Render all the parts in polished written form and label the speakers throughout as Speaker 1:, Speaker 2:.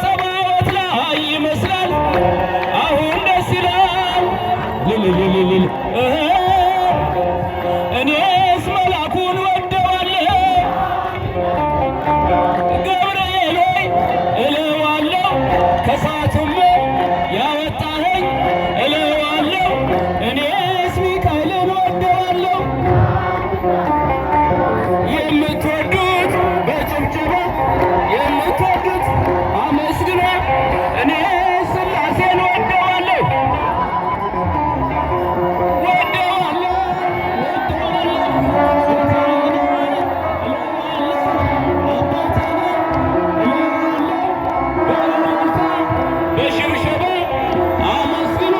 Speaker 1: ሰማያት ላይ ይመስላል አሁን ደስ ይላል ልልልልል እኔስ መላኩን ወደዋለሁ ገብርኤል ሆይ እለዋለሁ ከሳቱም ያወጣኸኝ እለዋለሁ እኔስ ሚካኤልን ወደዋለሁ የምትወዱት በጭብጨባ የምትወዱት አመስግኑ እኔ ሥላሴን ወደዋለሁ በሽብሸባ አመስግኑ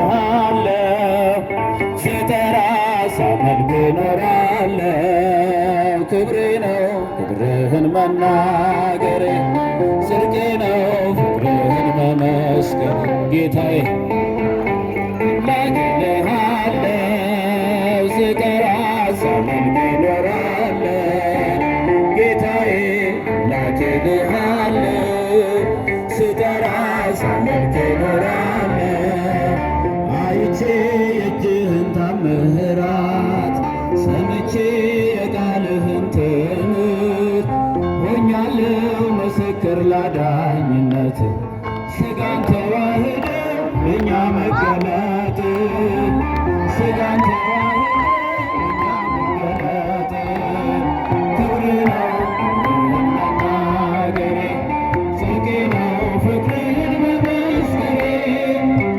Speaker 1: ላክልሃለሁ ስጠራ ሳመልክ እኖራለሁ ክብሬ ነው ክብርህን መናገሬ ጽድቄ ነው ፍቅርህን መመስከር ጌታዬ ላክልሃለሁ ስጠራ ሳመልክ እኖራለሁ ጌታዬ ላክልሃለሁ ስጠራ ሳመልክ እኖራለሁ አይቼ የእጅህን ታምራት ሰምቼ የቃልህን ትምህርት ሆኛለሁ ምስክር ላዳኝነት ሥጋን ተዋህደው መገለጥ ሥጋን ተዋህዶ ለእኛ መገለጥ ክብር ነው መናገሬ ጽድቄ ነው ፍቅርን መመስከሬ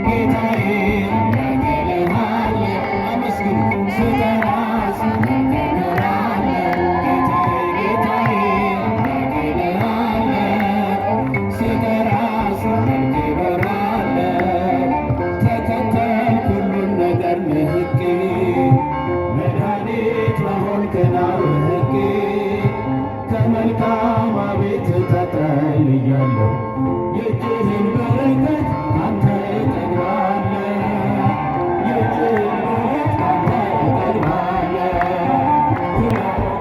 Speaker 1: ጌታዬ አምላኬ እልሃለሁ አመስግን ስጠራ ከመልካም ቤት ተጠልያለሁ የእጅህን በረከት አንተ እጠግባለሁ የእጅህን በረከት አንተ እጠግባለሁ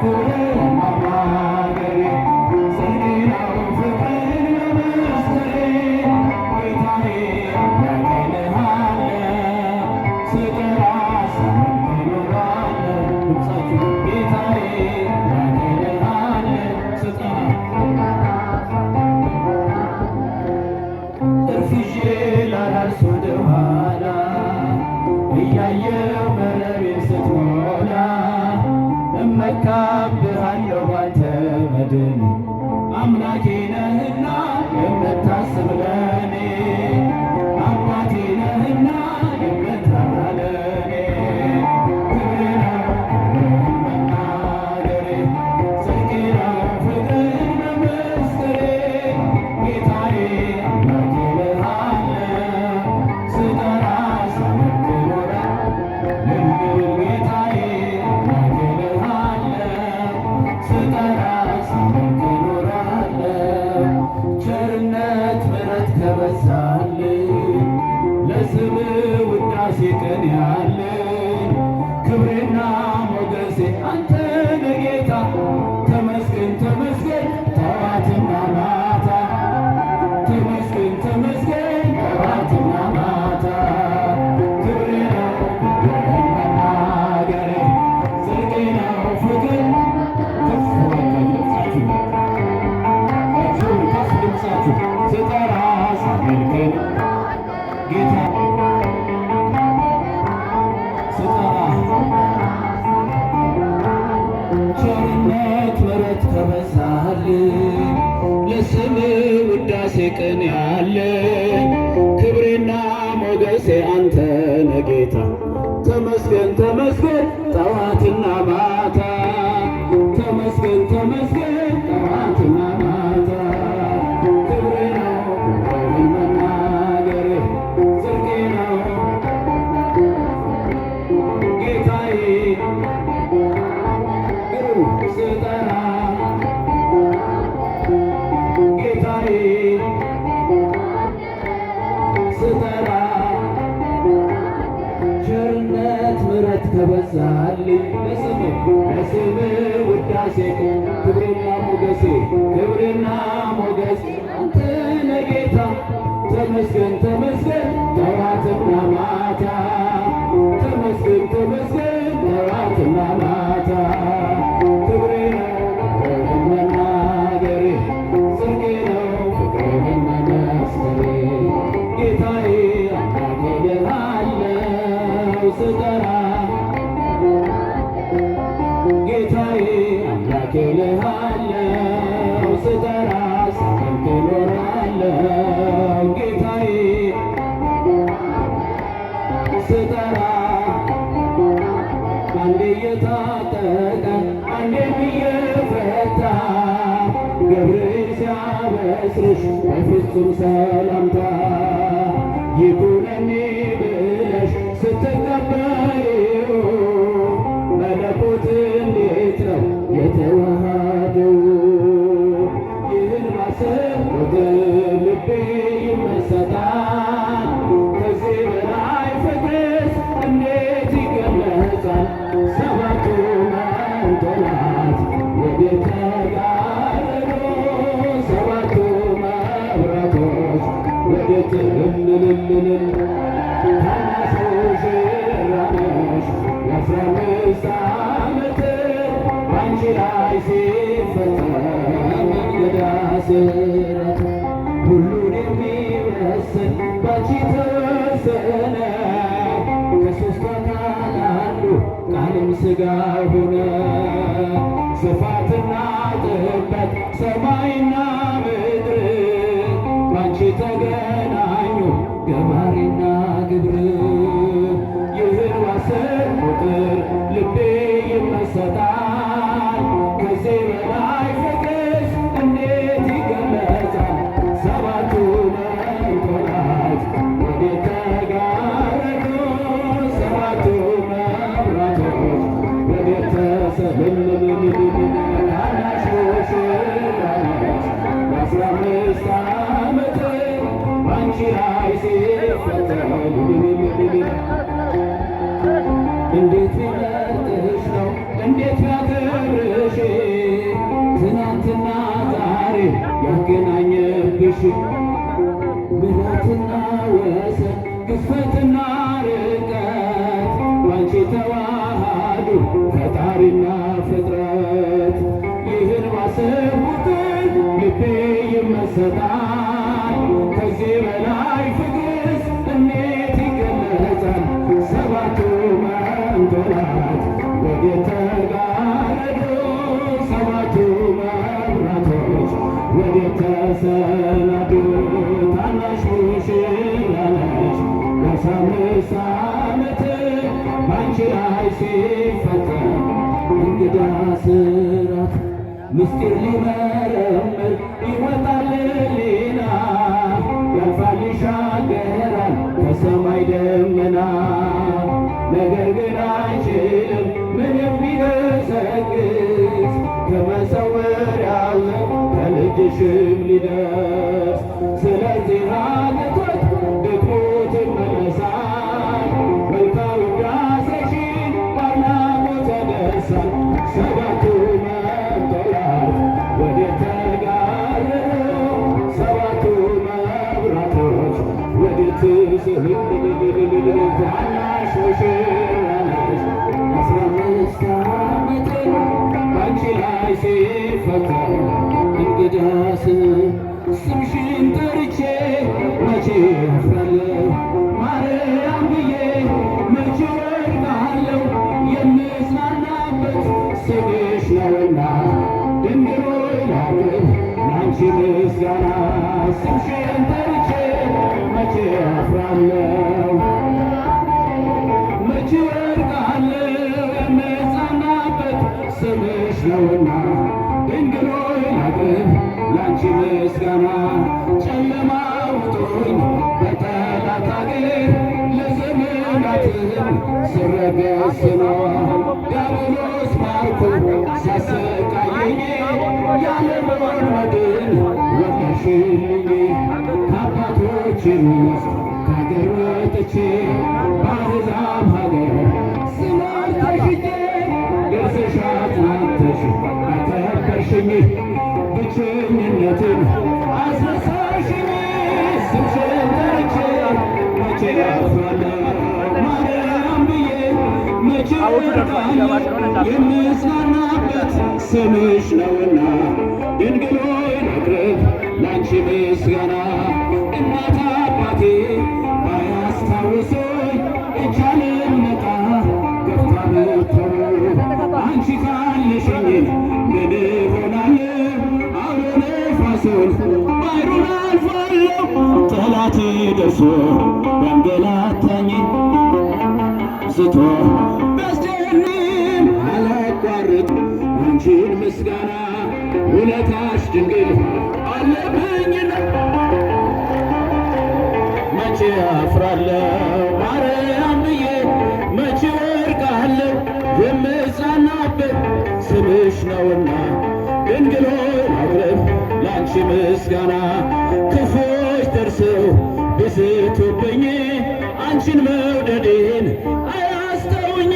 Speaker 1: ክብርህን መናገሬ ጽድቄ ነው ፍቅርን መመስከሬ ጌታዬ አምላኬ እልሃለሁ ስጠራ ሳመልክ እኖራለሁ ድምፃችሁ ጌታዬ ላላልስ ወደ ኋላ እያየሁ መረቤን ስትሞላ እመካብሃለሁ ባንተ መድን አምላኬ ነህና የምታስብ ለኔ አባቴ ነህና የምትራራ ለኔ ክብር ነው መናገሬ ጽድቄ ነው ፍቅርን መመስከሬ ጌታዬ አምላኬ እልሃለሁ ስጠራ ሳመልክ እኖራለሁ ጌታዬ አምላኬ እልሃለሁ ስጠራ ሳመልክ እኖራለሁ ቸርነት ምሕረት ከበዛልኝ ለስምህ ውዳሴ ቅኔ ያለኝ ክብሬና ሞገሴ አንተ ነህ ጌታ ተመስገን ተመስገን ጠዋትና ማታ ተመስገን ተመስገን ጠዋትና ማታ ክብሬ ነው መናገሬ ጽድቄ ነው ፍቅር ከፍ ድምፃችሁ ስጠራ ሳመልክ ጌታ ስጠራ ቸርነት ምሕረት ከበዛልኝ ለስምህ ውዳሴ ቅኔ ያለኝ ክብሬና ሞገሴ አንተ ነህ ጌታ ተመስገን ተመስገን ጠዋትና ማታ ተመስገን ተመስገን ጠዋትና ማታ ክብሬ ነው ክብርህን መናገሬ ጽድቄ ነው ጌታዬ ስጠራ ጌታዬ ስጠራ ቸርነት ምሕረት ከበዛልኝ ለስምህ ውዳሴ ክብሬና ሞገሴ ክብሬና ሞገሴ አንተ ነህ ጌታ ተመስገን ተመስገን ጠዋትና ማታ ተመስገን ተመስገን ጠዋትና ማታ ክብሬ ነው ፍቅርህን መናገሬ ጽድቄ ነው ፍቅርህን መመስከሬ ጌታዬ አምላኬ እልሃለሁ ስጠራ ጌታዬ አምላኬ እልሃለሁ ስጠራ ሳመልክ እኖራለሁ ጌታዬ ስጠራ አንዴ እየታጠቀ አንዴም እየፈታ ገብርኤል ሲያበስርሽ በፍጹም ሰላምታ ይኩነኒ ብለሽ ስትቀበይው መለኮት እንዴት ነው የተዋሃደው ይህን ማሰብ ልቤ ይመሰጣል ከዚህ በላይ ፍቅርስ እንዴት ይገለጻል ሰባቱ መንጦላዕት ወዴት ተጋረዱ ሰባቱ መብራቶች ወዴት እልልልልል ታናሹ ሽራነሽ የ15 ዓመት ባንቺ ላይ ሲፈጸም እንግዳ ስራት ሁሉን የሚመስል ባንቺ ተወሰነ ሥጋ ሆነ። ስፋትና ጥበት ሰማይና ምድር ባንቺ ተገናኙ ገባሬና ግብር። ይህን ባሰብኩ ቁጥር ልቤ ይመሰጣል። ከዚህ በላይ ፍቅርሽ እንዴት ይገለጻል? ሰባቱ መንኮራት ወዴት ተጋረዱ? ሰባቱ መብራቶች ወዴት ተሰበሰቡ? ታናሽ ሙሽራነች በ15 ዓመት ባንቺ ላይ ሲፈተን እንዴት ቢመርጥሽ ነው እንዴት ቢያከብርሽ ትናንትና ዛሬ ያገናኘብሽ ምሕረትና ወሰን ግዝፈትና ርቀት ባንቺ ተዋሃዱ ፈጣሪና ፍጥረት። ይህን ባሰብኩ ቁጥር ልቤ ይመሰጣል። ከዚህ በላይ ፍቅርስ እንዴት ይገለጻል? ሰባቱ መንኮራት ወዴት ተጋረዱ? ሰባቱ መብራቶች ወዴት ተሰናዱ? ታናሽ ሙሽራ ነች በ15 ዓመት ባንቺ ላይ ሲፈተን እንግዳ ስራት ምስጢር ሊመረምር ይወጣል ሌላ ያልፋል ይሻገራል ከሰማይ ደመና። ነገር ግን አይችልም ምንም ቢገሰግስ ከመሰወሪያው ከልጅሽም ሊደርስ። ስለዚህ አቅቶት ደክሞት ይመለሳል መልካም ውዳሴሽን በአድናቆት ያደርሳል። ሰባቱ መንኮራት ወዴት ተጋረዱ? ሰባቱ መብራቶች ወዴት ተሰበሰቡ? ታናሽ ሙሽራ ነሽ በ15 ዓመት ባንቺ ላይ ሲፈተን እንግዳ ስምሽን ጠርቼ መቼ አፍራለሁ? ማርያም ብዬ መቼ ወድቃለሁ? የምጽናናበት ስምሽ ነውና ድንግል ሆይ ላቅርብ ላንቺ ምስጋና። ስምሽን ጠርቼ መቼ አፍራለሁ? መቼ ወድቃለሁ? የምጽናናበት ስምሽ ነውና ድንግል ሆይ ላቅርብ ላንቺ ምስጋና። ጨለማ ውጦኝ በጠላት አገር ለዘመናትም ስረገስ ስኖር ዲያብሎስ ማርኮ ሲያሰቃየኝ ያለመኖር መድን ወለድሽልኝ። ከአባቶቼ ውስጥ ከአገር ወጥቼ በአሕዛብ ሀገር ስኖር ተሽጬ ደርሰሽ አጽናንተሽ አከበርሽኝ። ብቸኝነትን አስረሳሽኝ። ስምሽን ጠርቼ መቼ አፍራለሁ? ማርያም ብዬ መቼ ወድቃለሁ? የምጽናናበት ስምሽ ነውና ድንግል ሆይ ላቅርብ ላንቺ ምስጋና። እናት አባቴ ባያስታውሱኝ እጅ አልመጣ ገፍታ ብትተው አንቺ ካለሽኝ ምን እሆናለሁ? አውሎ ነፋሱን ባሕሩን አልፋለሁ። ጠላቴ ደርሶ ቢያንገላታኝ ዝቶ ቢያስጨንቅ አላቋርጥ አንቺን ምስጋና። ውለታሽ ድንግል አለብኝና መቼ አፍራለሁ? ማርያም ብዬ መቼ ወድቃለሁ? የምጽናናበት ስምሽ ነውና ድንግል ሆይ ላቅርብ ላንቺ ምስጋና። ክፉዎች ደርሰው ቢስቱብኝ አንቺን መውደዴን አያስተውኝ።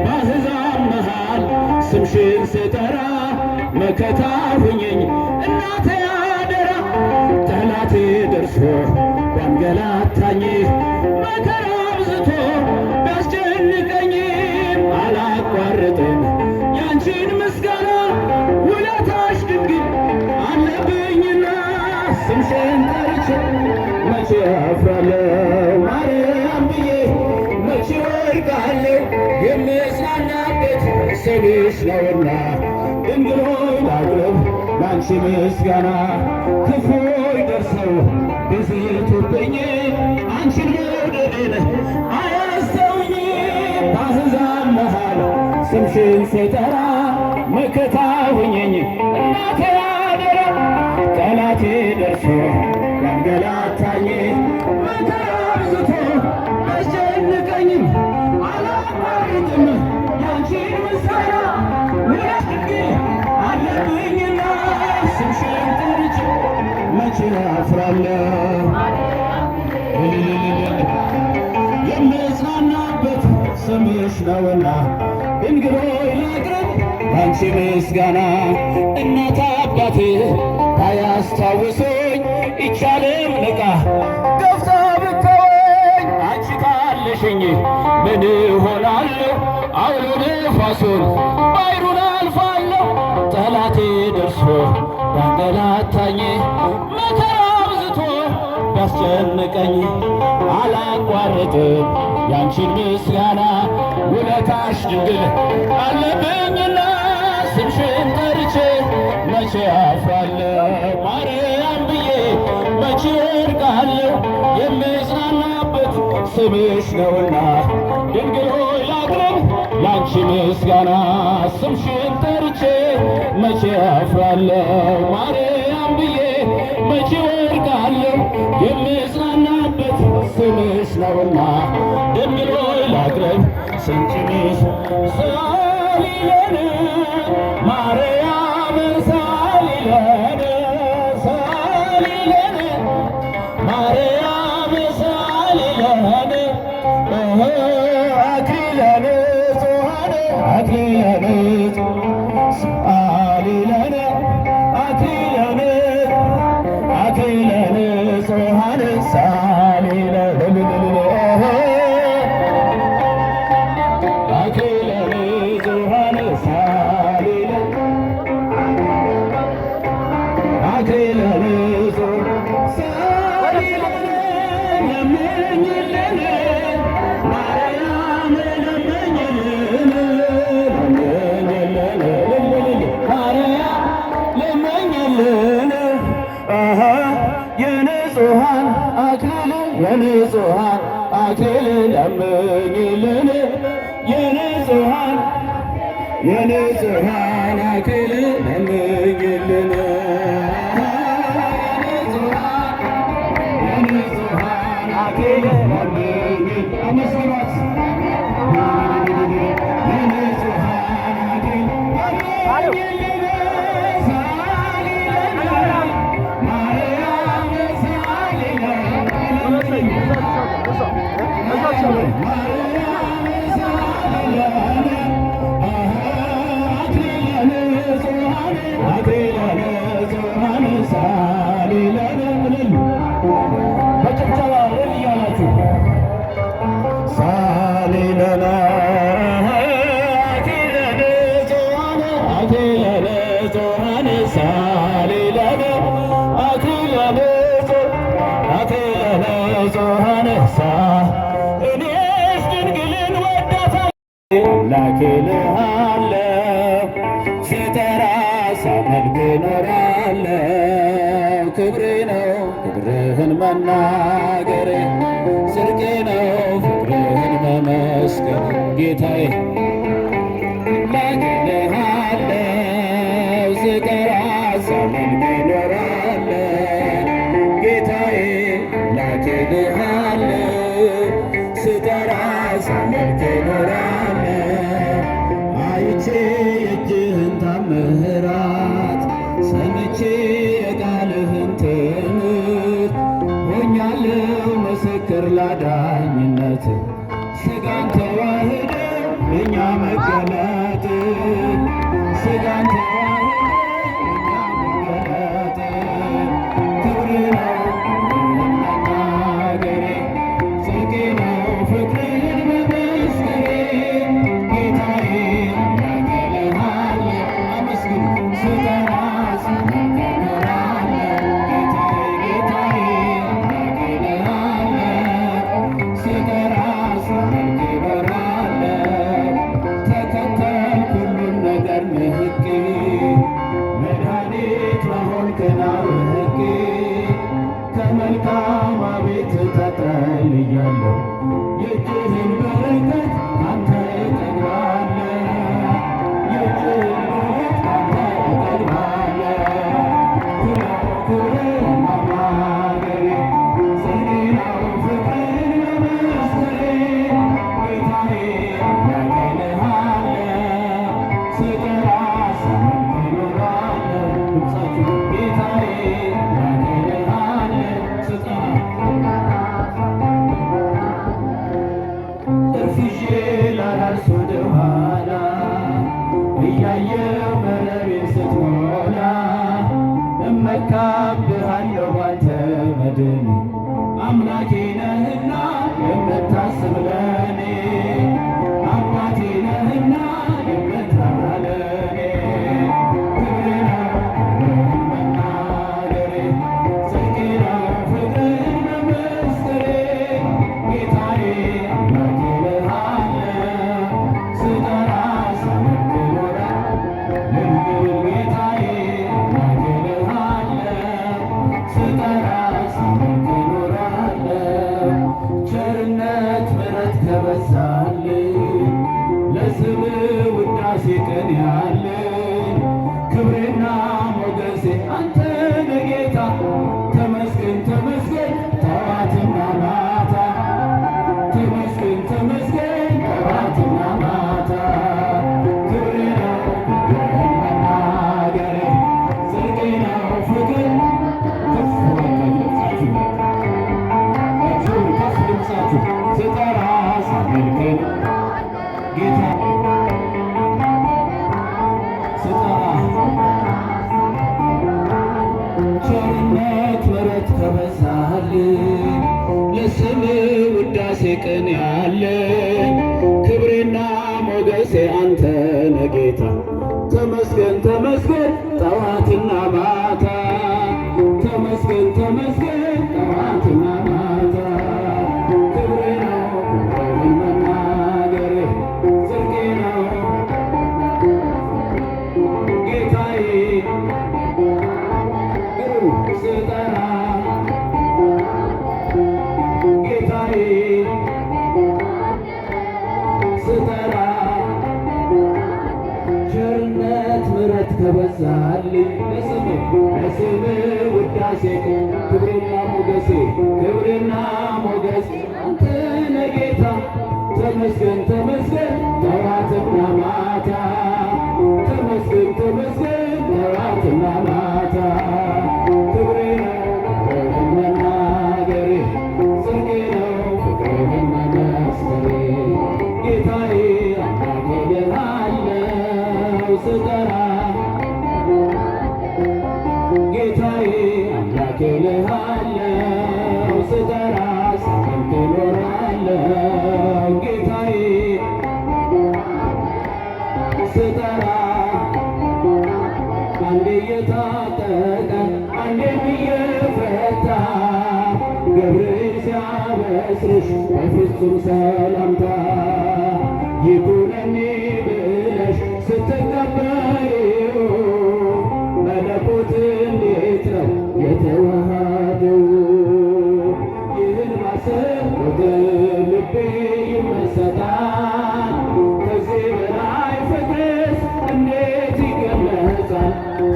Speaker 1: በአሕዛብ መሃል ስምሽን ስጠራ መከታ ሁኚኝ እናቴ አደራ። ጠላቴ ደርሶ ቢያንገላታኝ መከራ አብዝቶ ቢያስጨንቀኝ አላቋርጥም ያንቺን ምስጋና። ውለታሽ ድንግል አለብኝና ስምሽን ጠርቼ መቼ አፍራለሁ? ማርያም ብዬ መቼ ወድቃለሁ? የምጽናናበት ስምሽ ነውና ድንግል ሆይ ላቅርብ ላንቺ ምስጋና። ክፉዎች ደርሰው ቢዝቱብኝ አንቺን መውደዴን አያስተውኝ። በአሕዛብ መሃል ስምሽን ስጠራ መከታ ሁኚኝ እናቴ አደራ። ጠላቴ ደርሶ ያንገላታኝ መከራ አብዝቶ አስጨንቀኝም አላቋርጥም ያንቺን ምስጋና። ውለድጌ አለብኝና ስምሽን ጠርቼ መቼ አፍራለሁ። የምጽናናበት ስምሽ ነውና ድንግል ሆይ ላቅርብ ላንቺ ምስጋና። እናት አባቴ ባያስታውሱኝ ይቻለም ንቃ ገፍታ ብተወኝ አንቺ ካለሽኝ ምን እሆናለሁ? አውሎ ነፋሱን ባሕሩን አልፋለሁ። ጠላቴ ደርሶ ያንገላታኝ መከራ አብዝቶ ቢያስጨንቀኝ አላቋርጥም ያንቺን ምስጋና። ውለታሽ ድንግል አለብኝና ስምሽን ጠርቼ መቼ አፍራለሁ? ማርያም ብዬ መቼ ወድቃለሁ? የምጽናናበት ስምሽ ነውና ድንግል ሆይ ላቅርብ ላንቺ ምስጋና። ስምሽን ጠርቼ መቼ አፍራለሁ? ማርያም ብዬ መቼ ወድቃለሁ? የምጽናናበት ስምሽ ነውና ድንግል ሆይ ላቅርብ ስንችንሽ ሳሊለን ማርያም ሳሊለን ሳሊለን ማርያም ሳሊለን አክሊለ ንጹሐን አክሊለ ሳሊለን አክሊለ ንጹሐን ሳሊለን የንጹሐን አክሊል ለምኝልን የንጹሐን አክሊል ለምኝልን የንጹሐን አክሊል ለምኝልን አመስግኗት የንጹሐን አክሊል እኔስ ድንግልን ወዳታለሁ አምላኬ ልሃለሁ ስጠራ ሳመልክ እኖራለሁ። ክብሬ ነው ክብርህን መናገሬ ጽድቄ ነው ፍቅርህን መመስከር ጌታዬ ላግልሃለሁ ስጠራ ሳመልክ እኖራለሁ ጌታዬ ላግልሃለሁ ስጠራ ሳመልክ እኖራለሁ። አይቼ የእጅህን ታምራት ሰምቼ የቃልህን ትምህርት ሆኛለሁ ምስክር ላዳኝነት ሥጋን ተዋህደ እኛ መገለጥ ሥጋን ተዋህደ እኛ መገለጥ ክብር ነው መናገሬ ጽድቄ ነው ፍቅርህን መመስከሬ ጌታዬ ላገለሃለሁ አመስግን ስጠራ ሳመልክ እኖራለሁ ጌታዬ ላገለሃለሁ ስጠራ ሳመልክ እኖራለሁ የእጅህን በረከት አንተ እጠግባለሁ። የእጅህን በረከት አንተ እጠግባለሁ። ክብርህን መናገሬ ጽድቄ ነው ፍቅርህን መመስከሬ ጌታዬ አምላኬ እልሃለሁ ስጠራ ሳመልክ እኖራለሁ። ድምፃችሁ ጌታዬ አምላኬ እልሃለሁ ስጠራ እርፍሼ ላላልስ ወደ ኋላ እያየሁ መረቤን ስትሞላ እመካብሃለሁ ባንተ መድን አምላኬ ነህና የምታስብ ለኔ አባቴ ነህና የምትራራ ለኔ ክብሬ ነው ክብርህን መናገሬ ጽድቄ ነው ፍቅርህን መመስከሬ ጌታዬ አምላኬ እልሃለሁ ስጠራ ሳመልክ እኖራለሁ። ጌታዬ አምላኬ እልሃለሁ ስጠራ ሳመልክ እኖራለሁ። ቸርነት ምሕረት ከበዛልኝ ለስምህ ውዳሴ ቀን ያለኝ ክብሬና ሞገሴ አንተ ነህ ጌታ ተመስገን ተመስገን ጠዋትና ማታ ተመስገን ተመስገን ጠዋትና ማታ ክብሬ ነው ክብርህን መናገሬ ጽድቄ ነው ፍቅር ከፍ ድምፃችሁ ከፍ ድምፃችሁ ስጠራ ሳመልክ ጌታ ስጠራ ቸርነት ምሕረት ከበዛልኝ ለስምህ ውዳሴ ቀን ያለኝ ክብሬና ሞገሴ አንተ ነህ ጌታ ተመስገን ተመስገን ጠዋትና ማታ ተመስገን ተመስገን ጠዋትና ማታ ክብሬ ነው ክብርህን መናገሬ ጽድቄ ነው ጌታዬ ስጠራ ጌታዬ ስጠራ ቸርነት ምሕረት ከበዛልኝ ለስምህ ውዳሴ ክብሬና ሞገሴ ክብሬና ሞገሴ አንተ ነህ ጌታ ተመስገን ተመስገን ጠዋትና ማታ ተመስገን ተመስገን ጠዋትና ማታ ክብሬ ነው ክብርህን መናገሬ ጽድቄ ነው ፍቅርህን መመስከሬ ጌታዬ አምላኬ እልሃለሁ ስጠራ ጌታዬ አምላኬ እልሃለሁ ስጠራ ሳመልክ እኖራለሁ ጌታዬ ስጠራ አንዴ እየታጠቀ አንዴም እየፈታ ገብርኤል ሲያበስርሽ በፍጹም ሰላምታ ይኩነኒ ብለሽ ስትቀበይው መለኮት እንዴት ነው የተዋሃደው ይህን ማሰብ ቁጥር ልቤ ይመሰጣል ከዚህ በላይ ፍቅርስ እንዴት ይገለጻል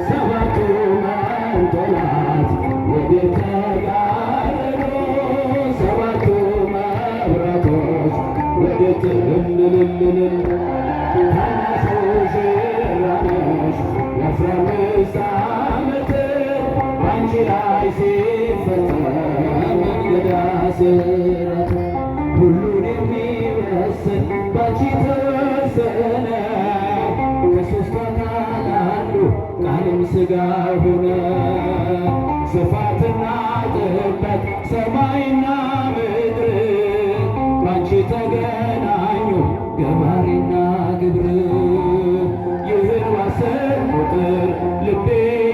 Speaker 1: ሰባቱ መንጦላዕት ወዴት ተጋረዱ ሰባቱ መብራቶች ወዴት እልልልልል ታናሹ ሽራነሽ የአስራ አምስት ዓመት ባንቺ ላይ ሲፈጸም እንግዳ ስራት ሁሉን የሚመስል ባንቺ ተወሰነ ከሦስቱ አካል አንዱ ቃልም ሥጋ ሆነ ስፋትና ጥበት ሰማይና ምድር ባንቺ ተገናኙ ገባሬና ግብር ይህን ባሰብ ቁጥር ልቤ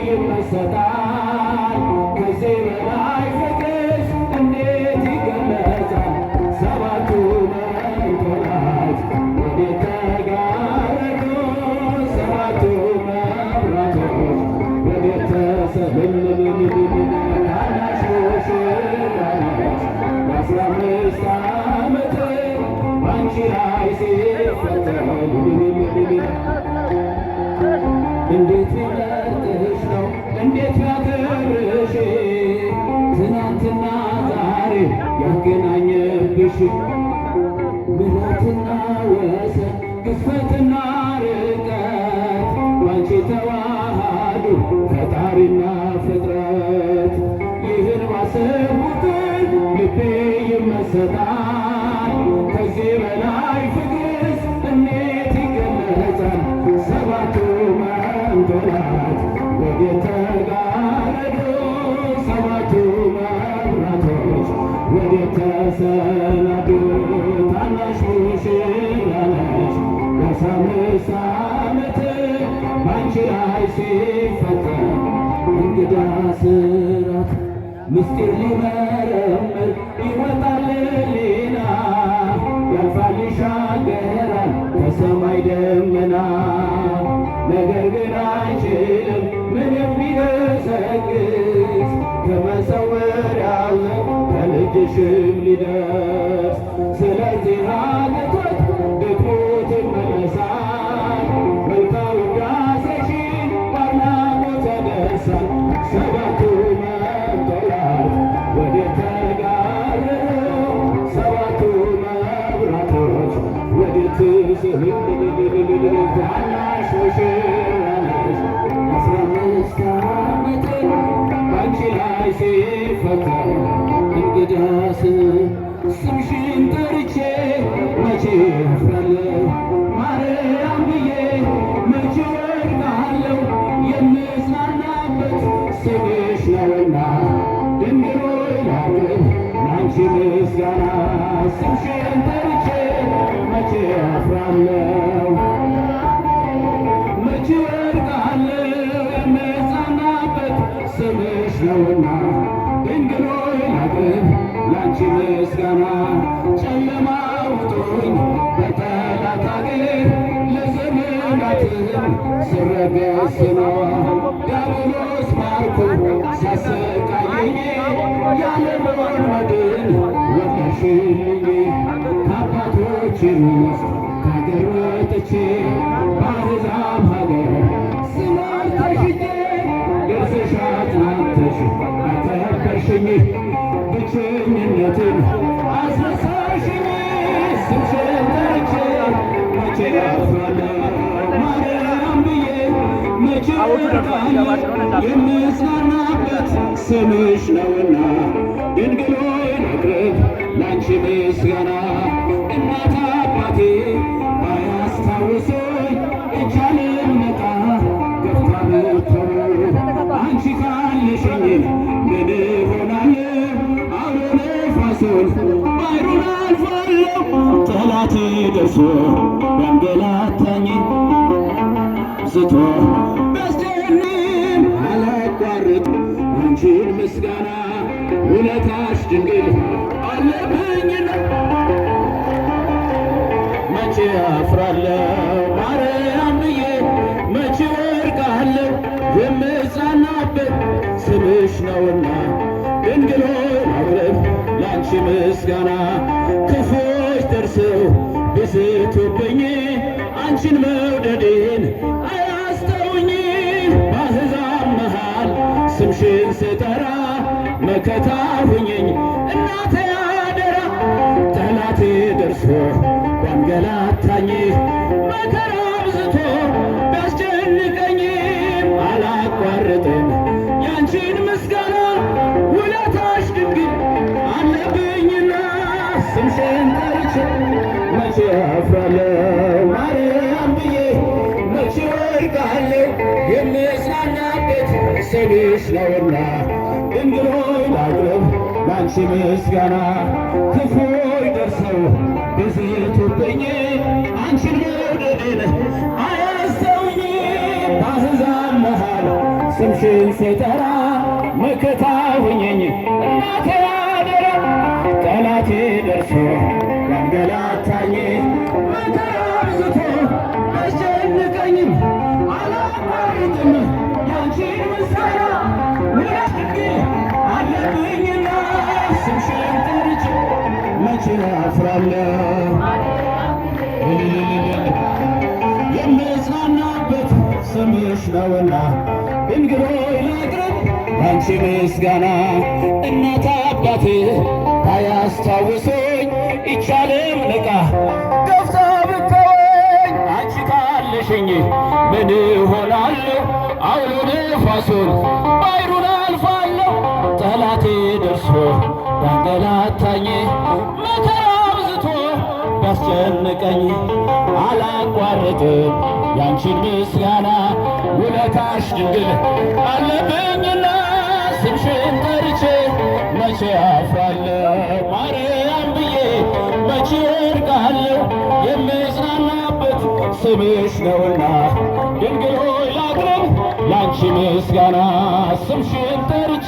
Speaker 1: ይመሰጣል ከዚህ በላይ ፍቅርስ እንዴት ይገለጻል ሰባቱ መንጦላዕት ወዴት ተጋረዱ ሰባቱ መብራቶች ወዴት ተሰበሰቡ ታናሹ ሽራነሽ የአስራ አምስት ሲፈተን እንዴት ቢመርጥሽ ነው እንዴት ያከብርሽ ትናንትና ዛሬ ያገናኘብሽ ምሕረትና ወሰን ግዝፈትና ርቀት ባንቺ ተዋሃዱ ፈጣሪና ፍጥረት ይህን ባሰብኩት ልቤ ይመሰጣል ከዚህ በላይ ፍቅርስ እንዴት ይገለጻል ሰባቱ መንጦላዕት ወዴት ተጋረዱ ሰባቱ መብራቶች ወዴት ተሰናዱ ታናሽ ሙሽራ ነሽ በአስራ አምስት ዓመት ባንቺ ላይ ሲፈተን እንግዳ ስራት ምስጢር ሊመረምር ይወጣል ሌላ ያልፋል ይሻገራል ከሰማይ ደመና ነገር ግን አይችልም ምንም ቢገሰግስ ከመሰወሪያው ከልጅሽም ሊደርስ ስለዚህ አገቶት ድክሞት ይመለሳል መልካም ውዳሴሽን በአድናቆት ያደርሳል ሰባቱ መንጦላዕት ወዴት ተጋረዱ ሰባቱ መብራቶች ወዴት ታናሽ ሙሽራ ነሽ አስራ አምስት ዓመት ባንቺ ላይ ሲፈተን እንግዳ ስምሽን ጠርቼ መቼ አፍራለሁ ማርያም ብዬ መቼ ወድቃለሁ የምጽናናበት ስምሽ ነውና ድንግል ሆይ ላቅርብ ላንቺ ምስጋና ስምሽን ጠርቼ መቼ አፍራለሁ መቼ ወድቃለሁ የምጽናናበት ስምሽ ነውና ድንግል ሆይ ላቅርብ ላንቺ ምስጋና ጨለማ ውጦኝ በጠላት አገር ለዘመናትም ስረገስ ኖር ዲያብሎስ ማርኮ ሲያሰቃየኝ ያለመኖር መድን ወለድሽልኝ ከአባቶቼ ሚስት ከአገር ወጥቼ በአሕዛብ ሀገር ስኖር ተሽጬ ደርሰሽ አጽናንተሽ አከበርሽኝ ብቸኝነትን አስረሳሽኝ ስምሽን ጠርቼ መቼ አፍራለሁ ማርያም ብዬ መቼ ወድቃለሁ የምጽናናበት ስምሽ ነውና ድንግል ሆይ ላቅርብ ላንቺ ምስጋና እናት አባቴ ባያስታውሱኝ እጅ አልመጣ ገፍታ ብትተው አንቺ ካለሽኝ ምን እሆናለሁ አውሎ ነፋሱን ባሕሩን አልፋለሁ ጠላቴ ደርሶ ቢያንገላታኝ ስቶ ቢያስጨንቅ አላቋርጥ አንቺን ምስጋና ውለታሽ ድንግል አለብኝና መቼ አፍራለሁ ማርያም ብዬ መቼ ወድቃለሁ የምጽናናበት ስምሽ ነውና ድንግል ሆይ ላቅርብ ላንቺ ምስጋና ክፉዎች ደርሰው ቢስቱብኝ አንቺን መውደዴን አያስተውኝ በአሕዛብ መሃል ስምሽን ስጠራ መከታ ሁኚኝ እናቴ አደራ ጠላቴ ደርሶ ቢያንገላታኝ መከራ አብዝቶ ቢያስጨንቀኝ አላቋርጥም ያንቺን ምስጋና ውለታሽ ድንግል አለብኝና ስምሽን ጠርቼ መቼ አፍራለሁ ማርያም ብዬ መቼ ወድቃለሁ የምጽናናበት ስምሽ ነውና ድንግል ሆይ ላቅርብ ላንቺ ምስጋና ክፉዎች ደርሰው ቢስቱብኝ አንቺን መውደዴን አያስተውኝ በአሕዛብ መሃል ስምሽን ስጠራ መከታ ሁኚኝ እናቴ አደራ ጠላቴ ደርሶ ያንገላታኝ መከራ አብዝቶ ቢያስጨንቀኝም አላቋርጥም ያንቺን ምስጋና ውለታሽ ድንግል አለብኝና ስምሽን ጠርቼ መቼ አፍራለሁ ስምሽ ነውና ድንግል ሆይ ላቅርብ ላንቺ ምስጋና። እናት አባቴ አያስታውሰኝ ይቻለም ንቃ ገፍታ ብትተወኝ አንቺ ካለሽኝ ምን እሆናለሁ? አውሎ ነፋሱን ባሕሩን አልፋለሁ። ጠላቴ ደርሶ ቢያንገላታኝ መከራ አብዝቶ ቢያስጨንቀኝ አላቋርጥም ያንቺን ምስጋና። ውለታሽ ድንግል አለብኝና ስምሽን ጠርቼ መቼ አፍራለሁ? ማርያም ብዬ መቼ ወድቃለሁ? የምጽናናበት ስምሽ ነውና ድንግል ሆይ ላቅርብ ላንቺ ምስጋና። ስምሽን ጠርቼ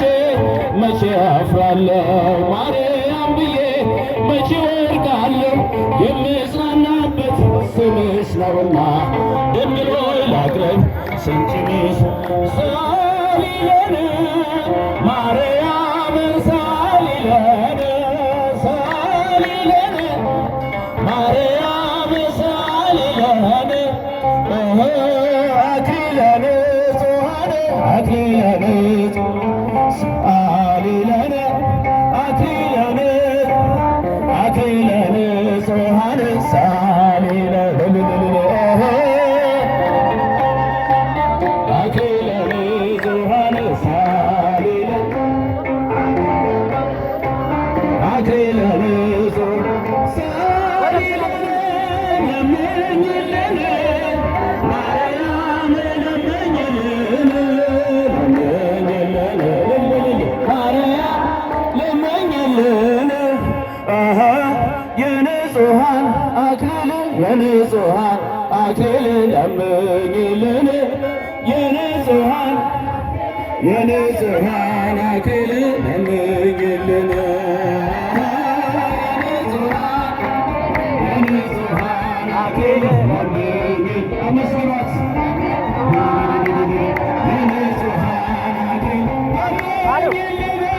Speaker 1: መቼ አፍራለሁ? ማርያም ብዬ መቼ ወድቃለሁ? የምጽናናበት ስምሽ ነውና ድንግል ሆይ ላቅርብ ስንጭንሽ ሳሊለን ማርያም ሳሊለን ሳሊለን ማርያም ሳሊለን አክሊለ ንጹሐን አክሊለ ሳሊለን አክሊለ ንጹሐን ሳሊለን የንጹሐን አክሊል ለምኝልን የንጹሐን አክሊል ለምኝልን የንጹሐን አክሊል ለምኝልን አመስግኗት የንጹሐን አክሊል ለምኝልን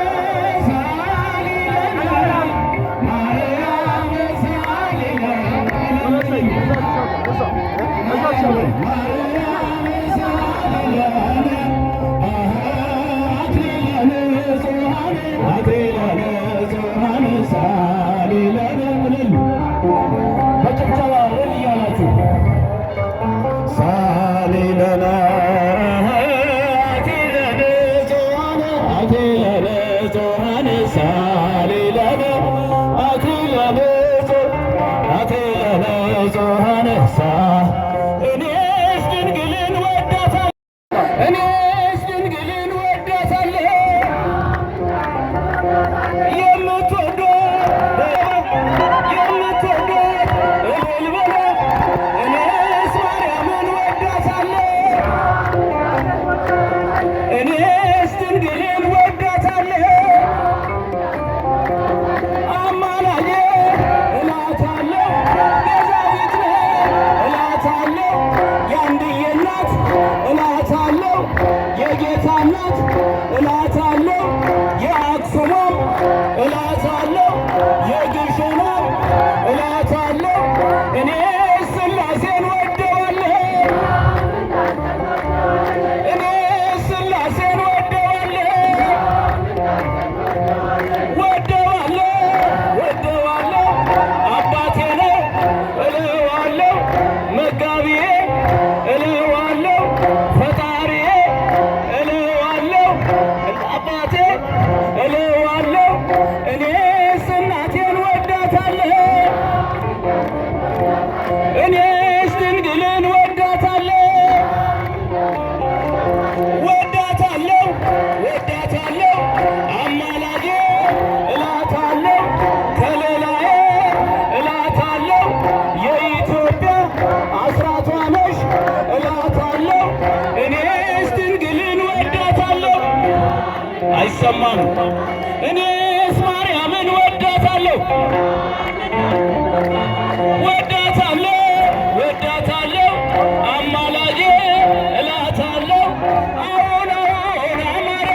Speaker 1: አይሰማም። እኔስ ማርያምን ወዳታለሁ ወዳታለሁ ወዳታለሁ አማላጄ እላታለሁ አሁን አሁን አማረ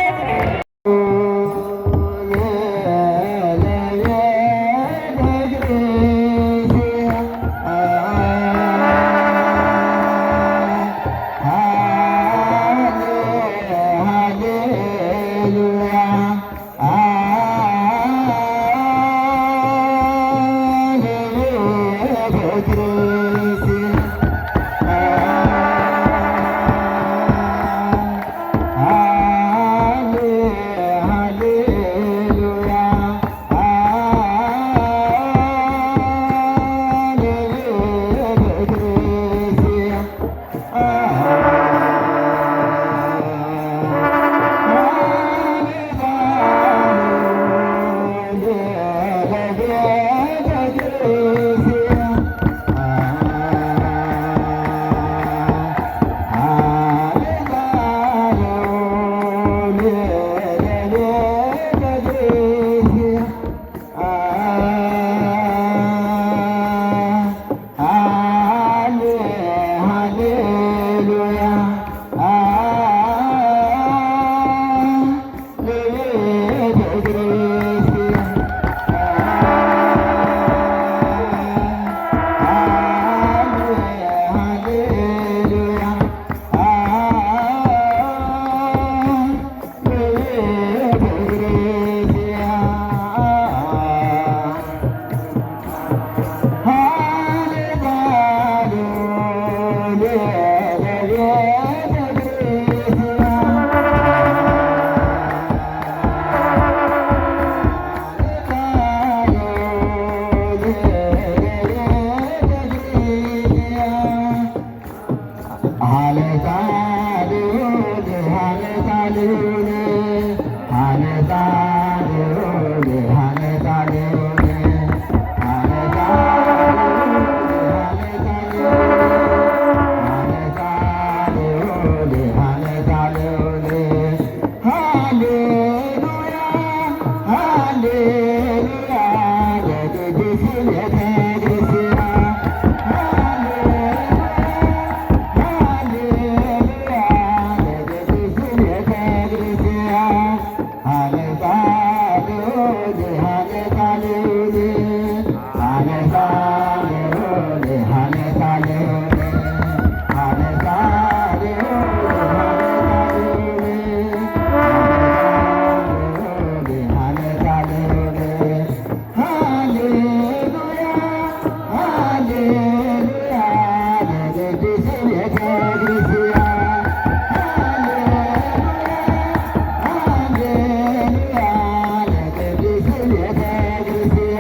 Speaker 1: ላድርስ